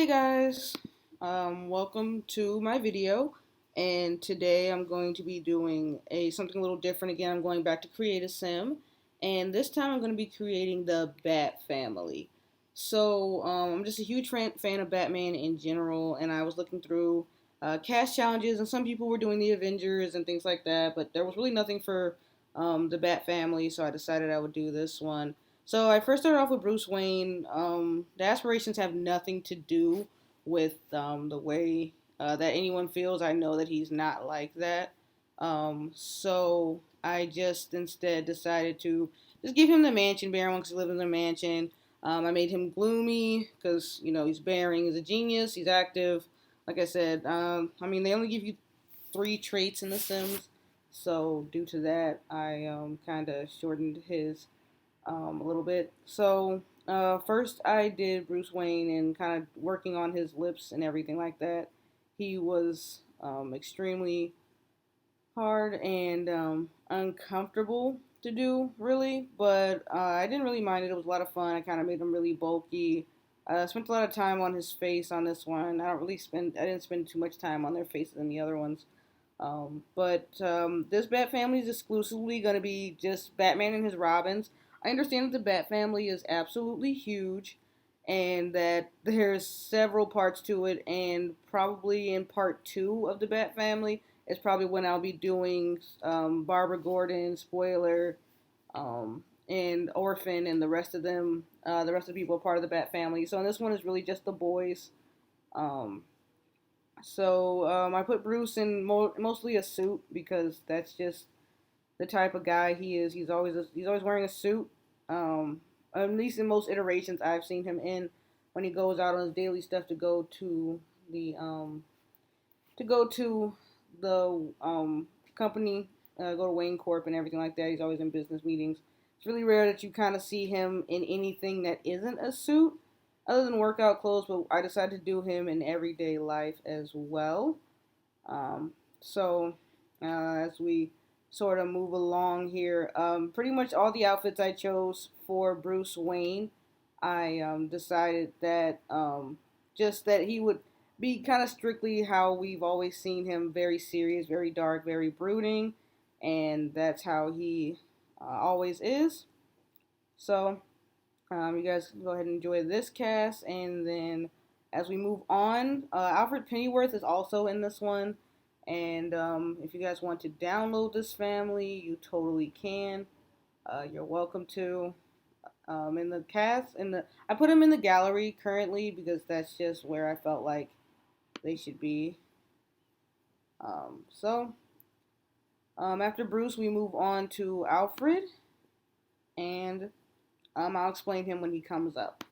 Guys, welcome to my video, and today I'm going to be doing something a little different again. I'm going back to create a sim, and this time I'm going to be creating the Bat family. I'm just a huge fan of Batman in general, and I was looking through cast challenges, and some people were doing the Avengers and things like that, but there was really nothing for the Bat family, so I decided I would do this one. So I first started off with Bruce Wayne. The aspirations have nothing to do with the way that anyone feels. I know that he's not like that. So I just instead decided to just give him the mansion Baron because he lives in the mansion. I made him gloomy because he's bearing, he's a genius, he's active. Like I said, they only give you 3 traits in The Sims, so due to that, I kind of shortened his a little bit. First I did Bruce Wayne and kind of working on his lips and everything like that. He was extremely hard and uncomfortable to do, really, but I didn't really mind it. It was a lot of fun. I kind of made him really bulky. I spent a lot of time on his face on this one. I didn't spend too much time on their faces in the other ones. But this Bat family is exclusively going to be just Batman and his Robins. I understand that the Bat family is absolutely huge and that there's several parts to it, and probably in part 2 of the Bat family is probably when I'll be doing Barbara Gordon, Spoiler, and Orphan, and the rest of them, the rest of the people are part of the Bat family. So this one is really just the boys. Um, I put Bruce in mostly a suit because that's just the type of guy he is. He's always wearing a suit. At least in most iterations I've seen him in when he goes out on his daily stuff to go to the company, go to Wayne Corp and everything like that. He's always in business meetings. It's really rare that you kind of see him in anything that isn't a suit, other than workout clothes. But I decided to do him in everyday life as well. Um, so as we sort of move along here, pretty much all the outfits I chose for Bruce Wayne, I decided that just that he would be kind of strictly how we've always seen him, very serious, very dark, very brooding, and that's how he always is. So you guys go ahead and enjoy this cast, and then as we move on, Alfred Pennyworth is also in this one. And if you guys want to download this family, you totally can. You're welcome to. In the cast, I put them in the gallery currently because that's just where I felt like they should be. After Bruce, we move on to Alfred, and I'll explain him when he comes up.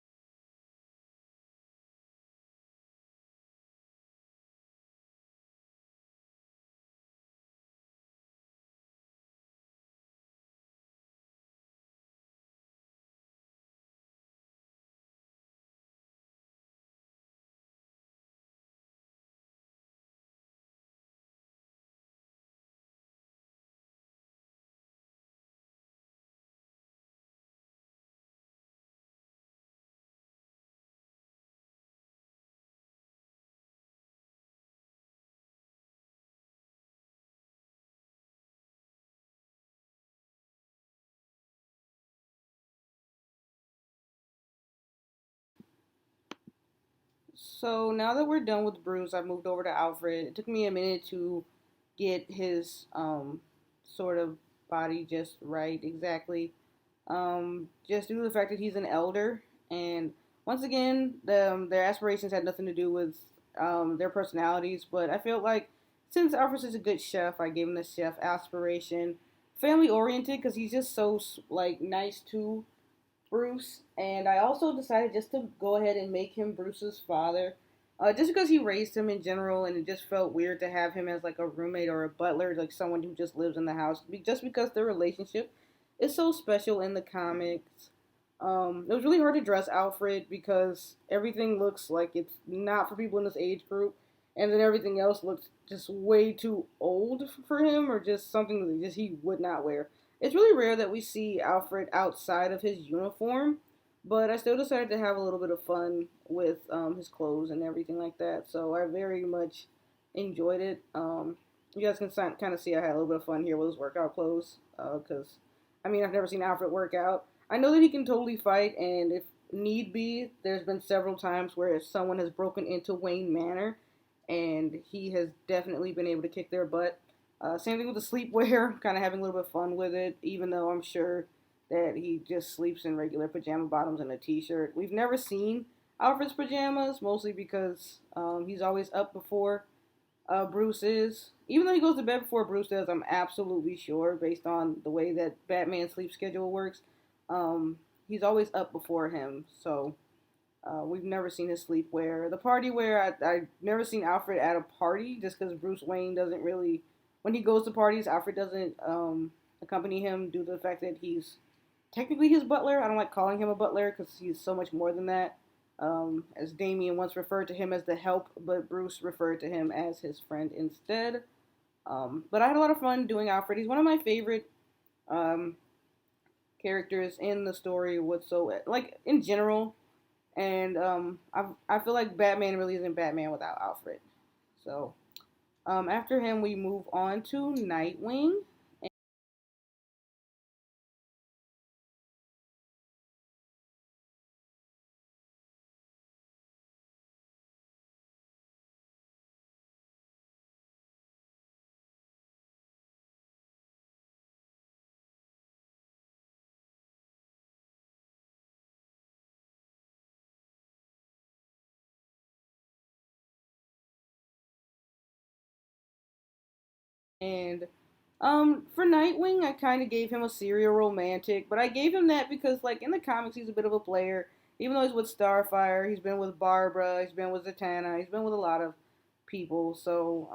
So now that we're done with Bruce, I've moved over to Alfred. It took me a minute to get his sort of body just right exactly. Just due to the fact that he's an elder, and once again, their aspirations had nothing to do with their personalities. But I feel like since Alfred's such a good chef, I gave him the chef aspiration, family oriented, because he's just so like nice to Bruce, and I also decided just to go ahead and make him Bruce's father. Just because he raised him in general, and it just felt weird to have him as like a roommate or a butler, like someone who just lives in the house. Just because their relationship is so special in the comics. It was really hard to dress Alfred because everything looks like it's not for people in this age group, and then everything else looks just way too old for him, or just something that just he would not wear. It's really rare that we see Alfred outside of his uniform, but I still decided to have a little bit of fun with his clothes and everything like that. So I very much enjoyed it. You guys can kind of see I had a little bit of fun here with his workout clothes because, I mean, I've never seen Alfred work out. I know that he can totally fight, and if need be, there's been several times where someone has broken into Wayne Manor, and he has definitely been able to kick their butt. Same thing with the sleepwear, kind of having a little bit of fun with it, even though I'm sure that he just sleeps in regular pajama bottoms and a t-shirt. We've never seen Alfred's pajamas, mostly because he's always up before Bruce is. Even though he goes to bed before Bruce does, I'm absolutely sure, based on the way that Batman's sleep schedule works, he's always up before him. So we've never seen his sleepwear. The party wear, I've never seen Alfred at a party just because Bruce Wayne doesn't really, when he goes to parties, Alfred doesn't accompany him due to the fact that he's technically his butler. I don't like calling him a butler because he's so much more than that. As Damian once referred to him as the help, but Bruce referred to him as his friend instead. But I had a lot of fun doing Alfred. He's one of my favorite um, characters in the story, whatsoever, like in general. And I feel like Batman really isn't Batman without Alfred. So after him, we move on to Nightwing. And for Nightwing, I kind of gave him a serial romantic, but I gave him that because, like, in the comics, he's a bit of a player. Even though he's with Starfire, he's been with Barbara, he's been with Zatanna, he's been with a lot of people. So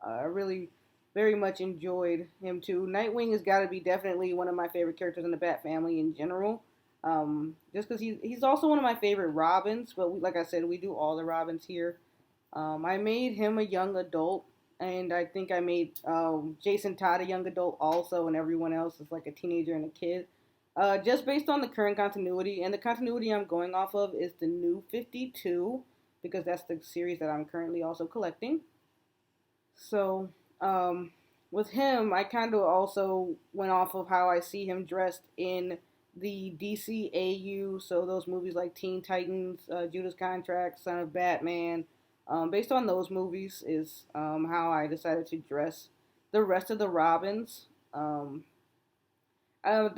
I really very much enjoyed him too. Nightwing has got to be definitely one of my favorite characters in the Bat family in general. Just because he's also one of my favorite Robins, but like I said, we do all the Robins here. I made him a young adult, and I think I made Jason Todd a young adult also, and everyone else is like a teenager and a kid. Just based on the current continuity, and the continuity I'm going off of is the New 52, because that's the series that I'm currently also collecting. So, with him, I kind of also went off of how I see him dressed in the DCAU. So those movies like Teen Titans, Judas Contract, Son of Batman. Based on those movies is how I decided to dress the rest of the Robins. I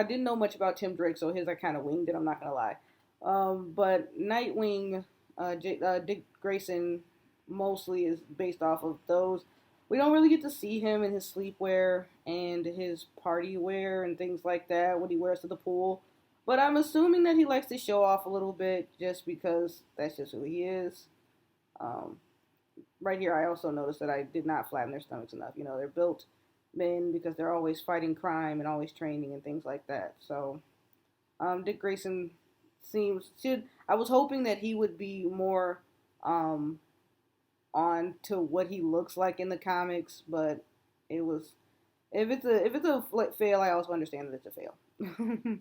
didn't know much about Tim Drake, so his I kind of winged it. I'm not gonna lie. But Nightwing, Dick Grayson, mostly is based off of those. We don't really get to see him in his sleepwear and his party wear and things like that when he wears to the pool. But I'm assuming that he likes to show off a little bit just because that's just who he is. Um, right here, I also noticed that I did not flatten their stomachs enough. You know, they're built men because they're always fighting crime and always training and things like that. So Dick Grayson seems should. I was hoping that he would be more um, on to what he looks like in the comics, but it was if it's a fail, I also understand that it's a fail.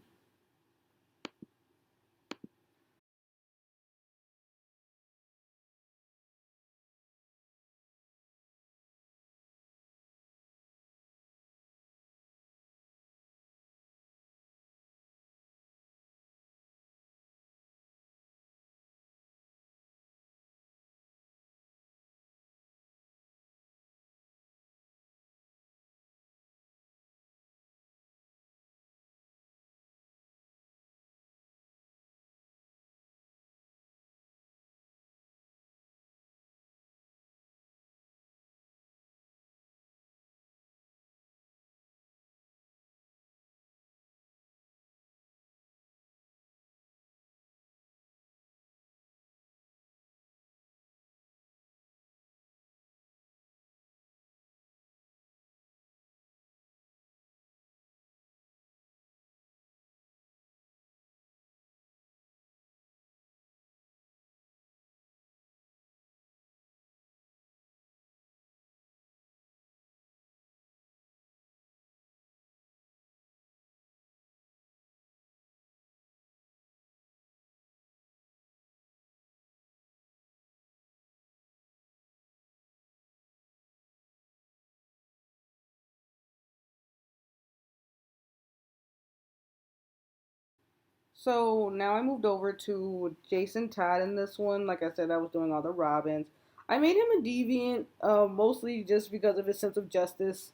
So now I moved over to Jason Todd in this one. Like I said, I was doing all the Robins. I made him a deviant, mostly just because of his sense of justice.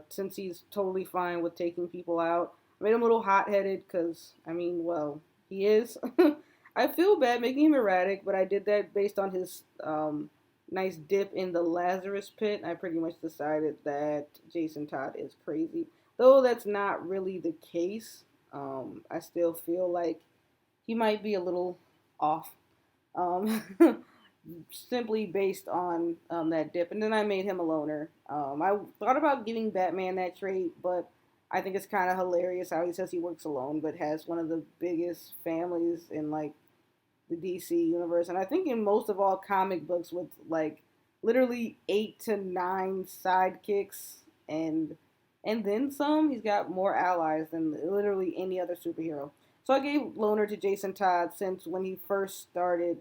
Since he's totally fine with taking people out, I made him a little hot-headed because, I mean, well, he is. I feel bad making him erratic, but I did that based on his nice dip in the Lazarus pit. I pretty much decided that Jason Todd is crazy, though that's not really the case. I still feel like he might be a little off, um, simply based on that dip. And then I made him a loner. I thought about giving Batman that trait, but I think it's kind of hilarious how he says he works alone, but has one of the biggest families in like the DC universe, and I think in most of all comic books with like literally 8 to 9 sidekicks and then some. He's got more allies than literally any other superhero. So I gave Loner to Jason Todd since when he first started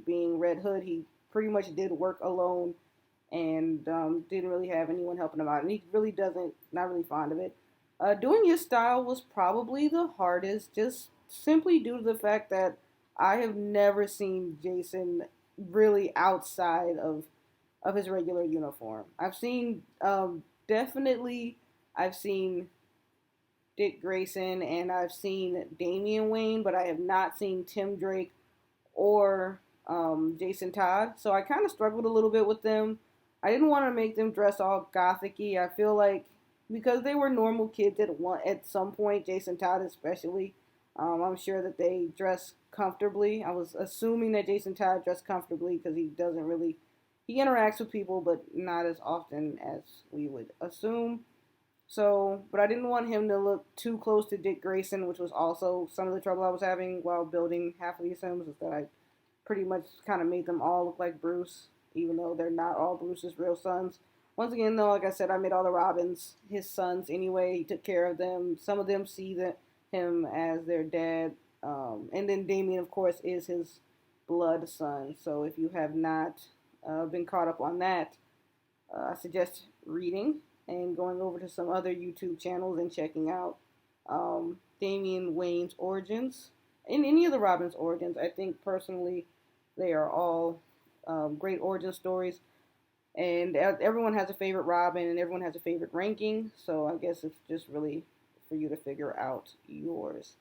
being Red Hood, he pretty much did work alone and didn't really have anyone helping him out, and he really doesn't, not really fond of it. Doing his style was probably the hardest, just simply due to the fact that I have never seen Jason really outside of his regular uniform. I've seen definitely I've seen Dick Grayson and I've seen Damian Wayne, but I have not seen Tim Drake or Jason Todd. So I kind of struggled a little bit with them. I didn't want to make them dress all gothicy. I feel like because they were normal kids at some point, Jason Todd especially. I'm sure that they dress comfortably. I was assuming that Jason Todd dressed comfortably because he doesn't really he interacts with people, but not as often as we would assume. So, but I didn't want him to look too close to Dick Grayson, which was also some of the trouble I was having while building half of these Sims, is that I pretty much kind of made them all look like Bruce, even though they're not all Bruce's real sons. Once again, though, like I said, I made all the Robins his sons anyway. He took care of them. Some of them see him as their dad. And then Damian, of course, is his blood son. So if you have not been caught up on that, I suggest reading and going over to some other YouTube channels and checking out Damian Wayne's origins and any of the Robin's origins. I think personally they are all great origin stories. And everyone has a favorite Robin and everyone has a favorite ranking. So I guess it's just really for you to figure out yours.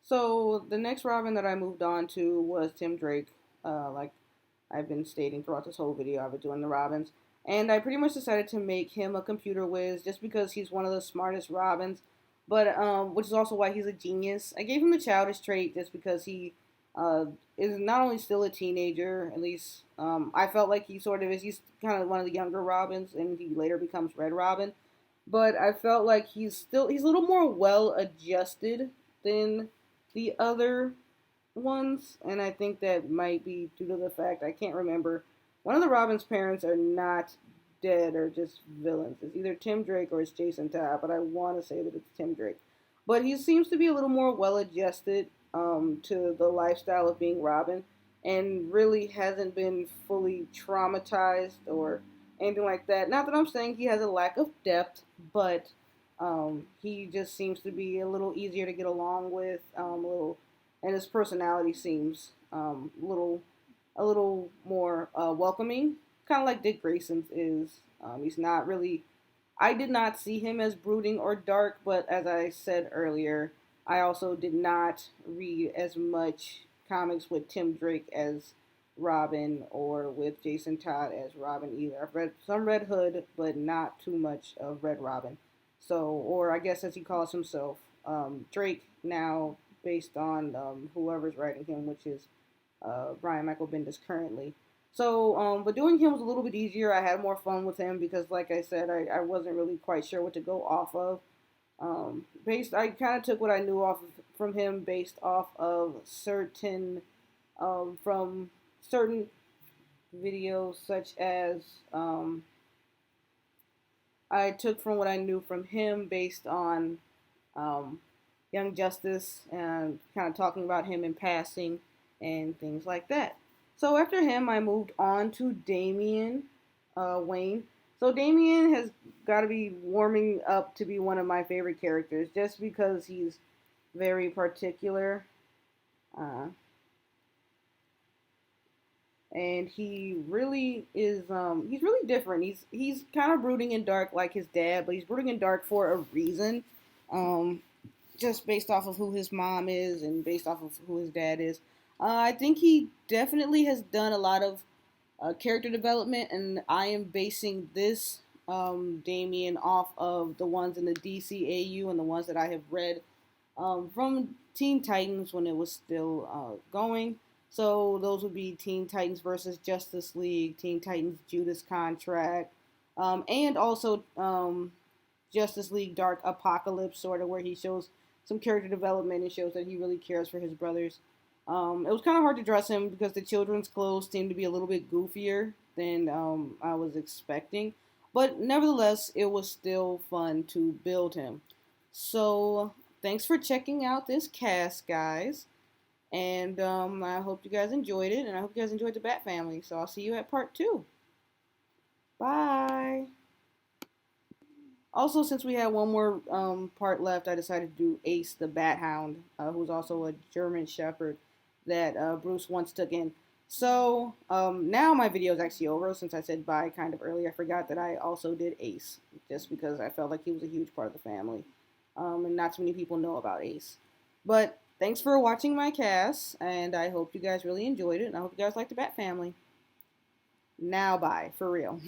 So the next Robin that I moved on to was Tim Drake. Like I've been stating throughout this whole video, I've been doing the Robins. And I pretty much decided to make him a computer whiz just because he's one of the smartest Robins, but which is also why he's a genius. I gave him the childish trait just because he uh, is not only still a teenager, at least I felt like he sort of is. He's kind of one of the younger Robins, and he later becomes Red Robin. But I felt like he's a little more well adjusted than the other ones, and I think that might be due to the fact I can't remember. One of the Robin's parents are not dead or just villains. It's either Tim Drake or it's Jason Todd, but I want to say that it's Tim Drake. But he seems to be a little more well adjusted to the lifestyle of being Robin, and really hasn't been fully traumatized or anything like that. Not that I'm saying he has a lack of depth, but he just seems to be a little easier to get along with, a little, and his personality seems a little more welcoming, kind of like Dick Grayson's is. He's not really I did not see him as brooding or dark, but as I said earlier, I also did not read as much comics with Tim Drake as Robin or with Jason Todd as Robin either. I've read some Red Hood, but not too much of Red Robin. So, or I guess as he calls himself, Drake now, based on whoever's writing him, which is Brian Michael Bendis currently. So, but doing him was a little bit easier. I had more fun with him because, like I said, I wasn't really quite sure what to go off of. I kind of took what I knew from him based off of from certain videos, such as I took from what I knew from him based on um, Young Justice and kind of talking about him in passing and things like that. So after him, I moved on to Damian Wayne. So Damian has got to be warming up to be one of my favorite characters just because he's very particular. Uh, and he really is he's really different. He's kind of brooding and dark like his dad, but he's brooding and dark for a reason. Um, just based off of who his mom is and based off of who his dad is. I think he definitely has done a lot of character development, and I am basing this Damian off of the ones in the DCAU and the ones that I have read from Teen Titans when it was still going. So those would be Teen Titans versus Justice League, Teen Titans Judas Contract, and also Justice League Dark Apocalypse, sort of where he shows some character development and shows that he really cares for his brothers. It was kind of hard to dress him because the children's clothes seemed to be a little bit goofier than I was expecting. But nevertheless, it was still fun to build him. So thanks for checking out this cast, guys. And I hope you guys enjoyed it. And I hope you guys enjoyed the Bat Family. So I'll see you at part 2. Bye. Also, since we had one more part left, I decided to do Ace the Bat Hound, who's also a German Shepherd that Bruce once took in. So now my video is actually over since I said bye kind of early. I forgot that I also did Ace just because I felt like he was a huge part of the family. And not too many people know about Ace. But thanks for watching my cast, and I hope you guys really enjoyed it, and I hope you guys like the Bat Family. Now bye, for real.